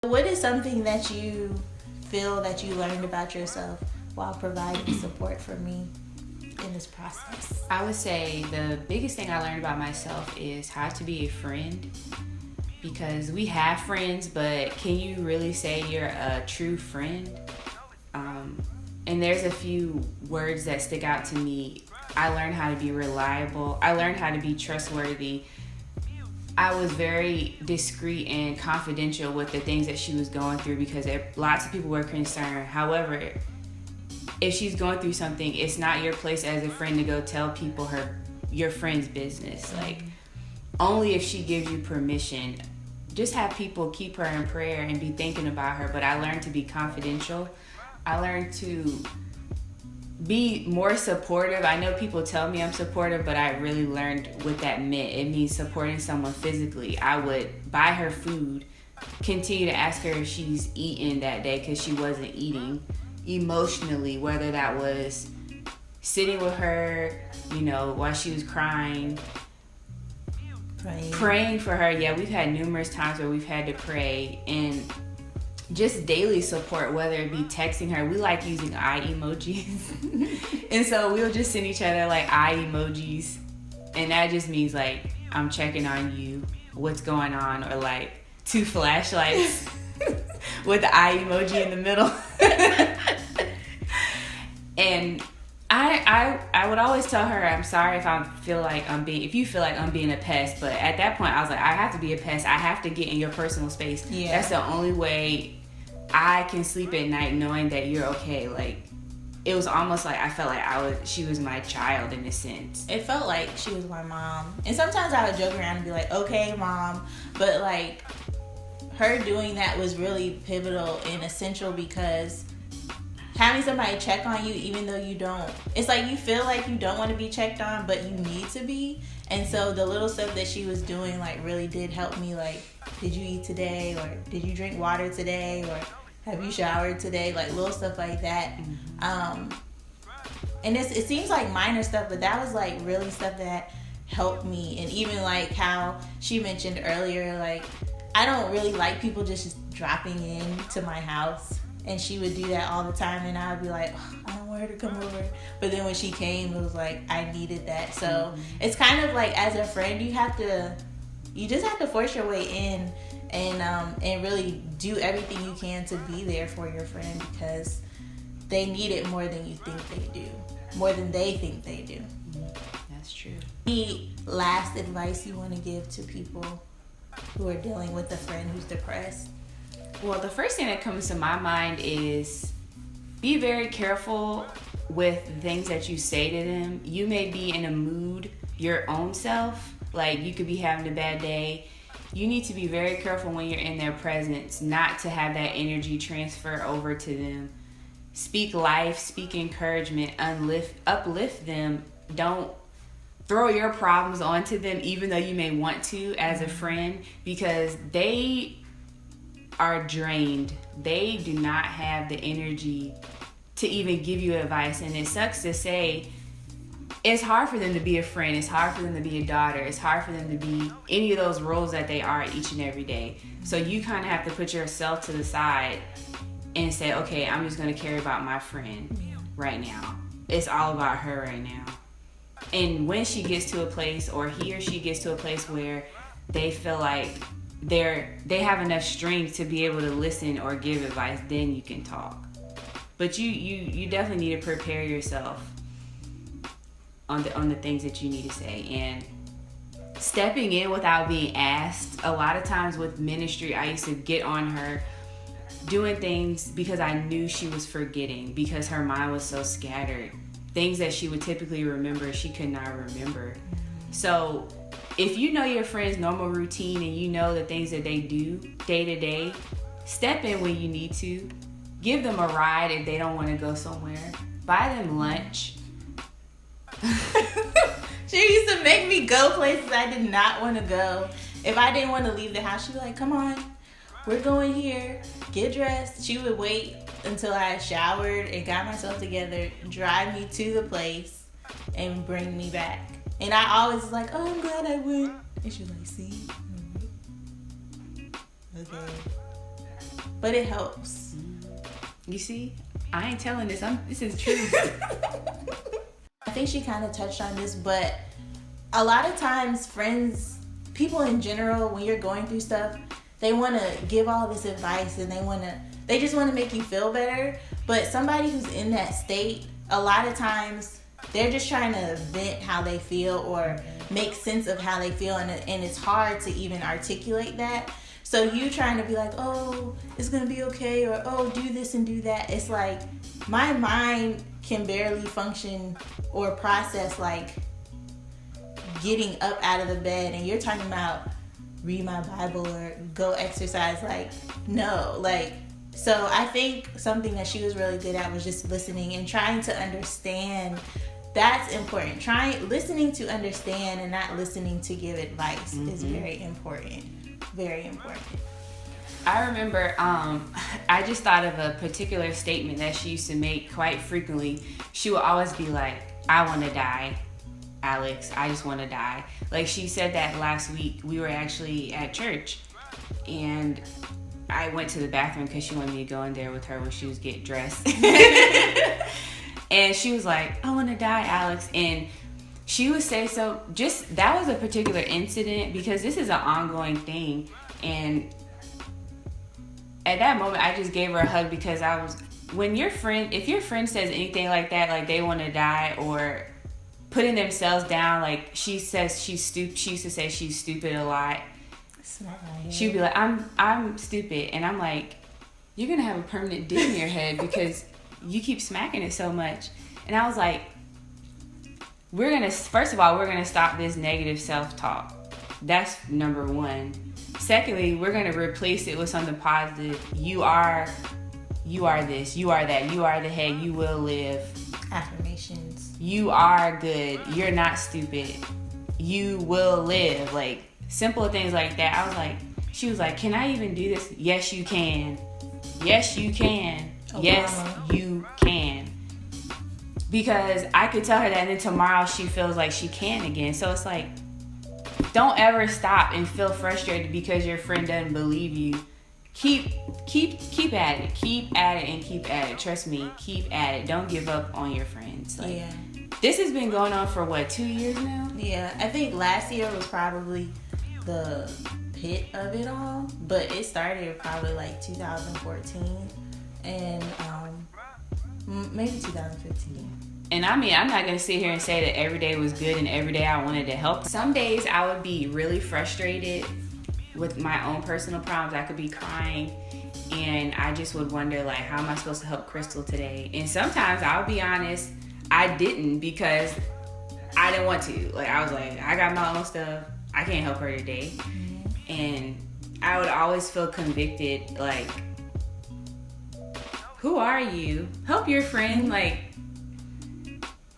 What is something that you feel that you learned about yourself while providing support for me in this process? I would say the biggest thing I learned about myself is how to be a friend, because we have friends, but can you really say you're a true friend? And there's a few words that stick out to me. I learned how to be reliable. I learned how to be trustworthy. I was very discreet and confidential with the things that she was going through because lots of people were concerned. However, if she's going through something, it's not your place as a friend to go tell people your friend's business. Like, only if she gives you permission. Just have people keep her in prayer and be thinking about her. But I learned to be confidential. I learned to be more supportive. I know people tell me I'm supportive, but I really learned what that meant. It means supporting someone physically. I would buy her food, continue to ask her if she's eaten that day because she wasn't eating. Emotionally, whether that was sitting with her, while she was crying, praying for her. Yeah, we've had numerous times where we've had to pray, and just daily support, whether it be texting her. We like using eye emojis. And so we'll just send each other like eye emojis. And that just means like, I'm checking on you, what's going on, or like 2 flashlights with the eye emoji in the middle. And I would always tell her, I'm sorry if you feel like I'm being a pest. But at that point I was like, I have to be a pest. I have to get in your personal space. Yeah. That's the only way I can sleep at night knowing that you're okay. Like, it was almost like I felt like she was my child in a sense. It felt like she was my mom. And sometimes I would joke around and be like, okay, mom. But like, her doing that was really pivotal and essential, because having somebody check on you even though you don't, it's like you feel like you don't want to be checked on, but you need to be. And so the little stuff that she was doing like really did help me. Like, did you eat today? Or did you drink water today? Or have you showered today? Like little stuff like that. And it seems like minor stuff, but that was like really stuff that helped me. And even like how she mentioned earlier, like, I don't really like people just dropping in to my house. And she would do that all the time, and I would be like, oh, I don't want her to come over. But then when she came, it was like I needed that. So it's kind of like, as a friend, you just have to force your way in and really do everything you can to be there for your friend, because they need it more than you think they do, more than they think they do. That's true. Any last advice you want to give to people who are dealing with a friend who's depressed? Well, the first thing that comes to my mind is be very careful with the things that you say to them. You may be in a mood, your own self, like you could be having a bad day. You need to be very careful when you're in their presence not to have that energy transfer over to them. Speak life, speak encouragement, uplift them. Don't throw your problems onto them, even though you may want to as a friend, because they are drained. They do not have the energy to even give you advice. And it sucks to say, it's hard for them to be a friend. It's hard for them to be a daughter. It's hard for them to be any of those roles that they are each and every day. So you kind of have to put yourself to the side and say, okay, I'm just going to care about my friend right now. It's all about her right now. And when she gets to a place, or he or she gets to a place where they feel like they have enough strength to be able to listen or give advice, then you can talk. But you definitely need to prepare yourself on the things that you need to say. And stepping in without being asked. A lot of times with ministry, I used to get on her doing things because I knew she was forgetting, because her mind was so scattered. Things that she would typically remember, she could not remember. So if you know your friend's normal routine and you know the things that they do day to day, step in when you need to. Give them a ride if they don't want to go somewhere. Buy them lunch. She used to make me go places I did not want to go. If I didn't want to leave the house, she'd be like, come on, we're going here. Get dressed. She would wait until I had showered and got myself together, drive me to the place, and bring me back. And I always was like, oh, I'm glad I went. And she was like, see? Okay. but it helps. You see, I ain't telling this. This is true. I think she kind of touched on this, but a lot of times friends, people in general, when you're going through stuff, they want to give all this advice and they just want to make you feel better. But somebody who's in that state, a lot of times they're just trying to vent how they feel or make sense of how they feel, and it's hard to even articulate that. So you trying to be like, oh, it's going to be okay, or oh, do this and do that. It's like my mind can barely function or process like getting up out of the bed, and you're talking about read my Bible or go exercise. Like, no, like, so I think something that she was really good at was just listening and trying to understand. That's important. Listening to understand and not listening to give advice is very important. Very important. I remember, I just thought of a particular statement that she used to make quite frequently. She would always be like, I want to die, Alex. I just want to die. Like, she said that last week. We were actually at church, and I went to the bathroom because she wanted me to go in there with her when she was getting dressed. And she was like, I want to die, Alex. And she would say, so just, that was a particular incident because this is an ongoing thing. And at that moment, I just gave her a hug because if your friend says anything like that, like they want to die or putting themselves down, like she says she's stupid. She used to say she's stupid a lot. She'd be like, I'm stupid. And I'm like, you're going to have a permanent dent in your head because you keep smacking it so much. And I was like, first of all, we're going to stop this negative self-talk. That's number one. Secondly, we're going to replace it with something positive. You are this, you are that, you are the head, you will live. Affirmations. You are good. You're not stupid. You will live. Like, simple things like that. I was like, she was like, can I even do this? Yes, you can. Yes, you can. Obama. Yes, you can. Because I could tell her that, and then tomorrow she feels like she can again. So it's like, don't ever stop and feel frustrated because your friend doesn't believe you. Keep at it. Keep at it and keep at it. Trust me, keep at it. Don't give up on your friends. Like, yeah. This has been going on for what, 2 years now? Yeah, I think last year was probably the pit of it all, but it started probably like 2014 and maybe 2015. And I mean, I'm not going to sit here and say that every day was good and every day I wanted to help. Some days I would be really frustrated with my own personal problems. I could be crying and I just would wonder, like, how am I supposed to help Crystal today? And sometimes, I'll be honest, I didn't because I didn't want to. Like, I was like, I got my own stuff. I can't help her today. Mm-hmm. And I would always feel convicted, like, who are you? Help your friend. Like,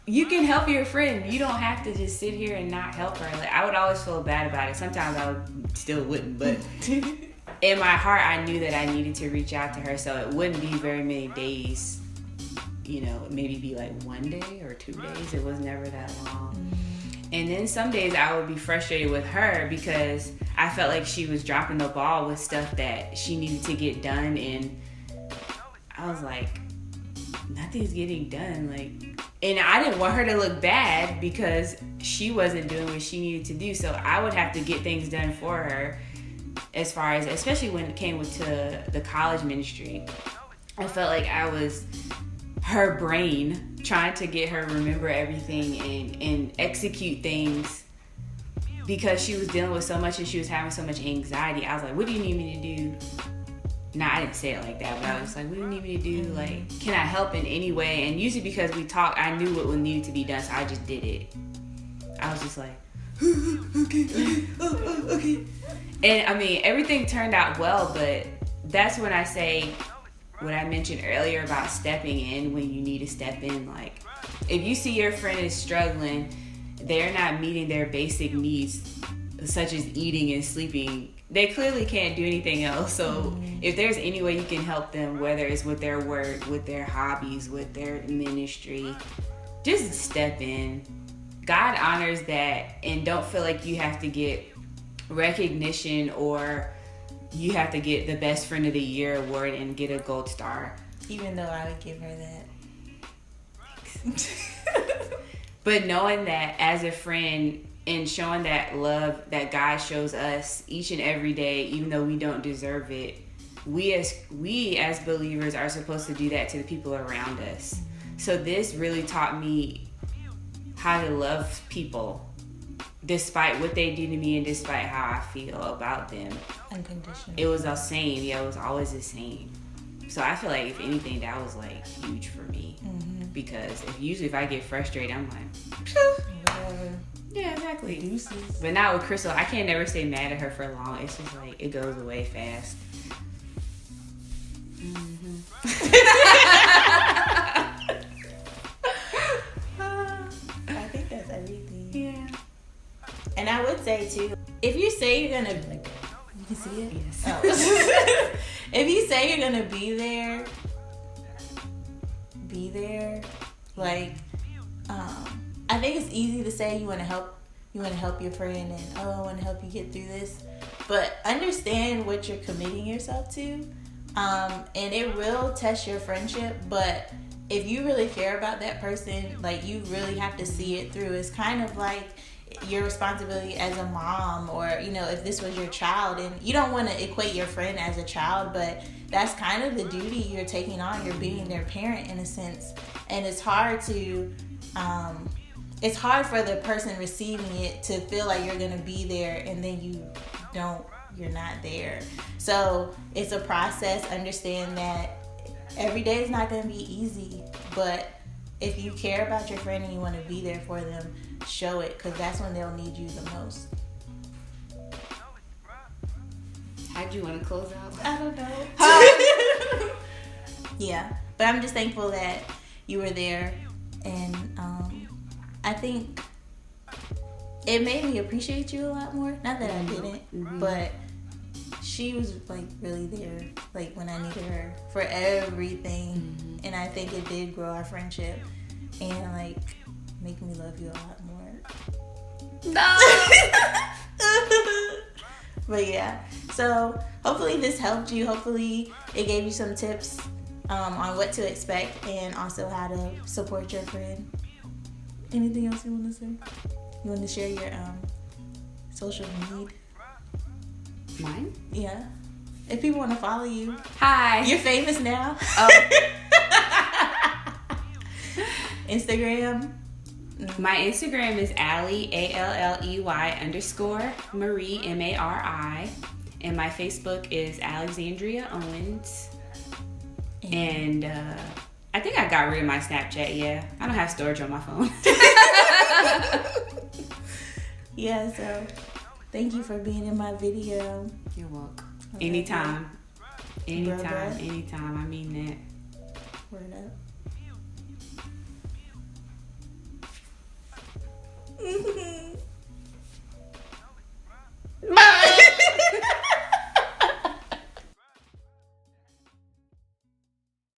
you can help your friend. You don't have to just sit here and not help her. Like, I would always feel bad about it. Sometimes I still wouldn't, but in my heart, I knew that I needed to reach out to her, so it wouldn't be very many days. You know, maybe be like 1 day or 2 days. It was never that long. And then some days I would be frustrated with her because I felt like she was dropping the ball with stuff that she needed to get done, and I was like, nothing's getting done. Like, and I didn't want her to look bad because she wasn't doing what she needed to do. So I would have to get things done for her, as far as, especially when it came to the college ministry. I felt like I was her brain trying to get her to remember everything and execute things because she was dealing with so much and she was having so much anxiety. I was like, what do you need me to do? Nah, I didn't say it like that, but I was like, what do you need me to do? Like, can I help in any way? And usually because we talked, I knew what needed to be done, so I just did it. I was just like, okay. And I mean, everything turned out well, but that's when I say what I mentioned earlier about stepping in when you need to step in. Like, if you see your friend is struggling, they're not meeting their basic needs, such as eating and sleeping, they clearly can't do anything else. So if there's any way you can help them, whether it's with their work, with their hobbies, with their ministry, just step in. God honors that, and don't feel like you have to get recognition or you have to get the best friend of the year award and get a gold star. Even though I would give her that. But knowing that as a friend and showing that love that God shows us each and every day, even though we don't deserve it, we as believers are supposed to do that to the people around us. So this really taught me how to love people despite what they do to me and despite how I feel about them. Unconditional. It was the same. Yeah, it was always the same. So I feel like if anything, that was like huge for me. Because if I get frustrated, I'm like, whatever. Yeah, exactly. Deuces. But not with Crystal. I can't never stay mad at her for long. It's just like it goes away fast. I think that's everything. Yeah. And I would say too, if you say you're gonna, you can see it. Yes. Oh. If you say you're gonna be there. Like, I think it's easy to say you want to help your friend, and I want to help you get through this, but understand what you're committing yourself to, and it will test your friendship. But if you really care about that person, like, you really have to see it through. It's kind of like your responsibility as a mom, or if this was your child, and you don't want to equate your friend as a child, but that's kind of the duty you're taking on. You're being their parent in a sense, and it's hard for the person receiving it to feel like you're gonna be there, and then you're not there. So it's a process. Understand that every day is not gonna be easy, but if you care about your friend and you want to be there for them, show it, because that's when they'll need you the most. How'd you want to close out? I don't know. Yeah, but I'm just thankful that you were there, and I think it made me appreciate you a lot more. Not that I didn't, but she was like really there, like when I needed her for everything, and I think it did grow our friendship and like make me love you a lot more. No. But yeah, so hopefully this helped you. Hopefully it gave you some tips on what to expect, and also how to support your friend. Anything else you want to say? You want to share your social media? Mine? Yeah. If people want to follow you. Hi. You're famous now. Oh. Instagram. My Instagram is Alley, ALLEY _Marie, MARI. And my Facebook is Alexandria Owens. And I think I got rid of my Snapchat, yeah. I don't have storage on my phone. Yeah, so thank you for being in my video. You're welcome. Anytime. Anytime. I mean that. Word up.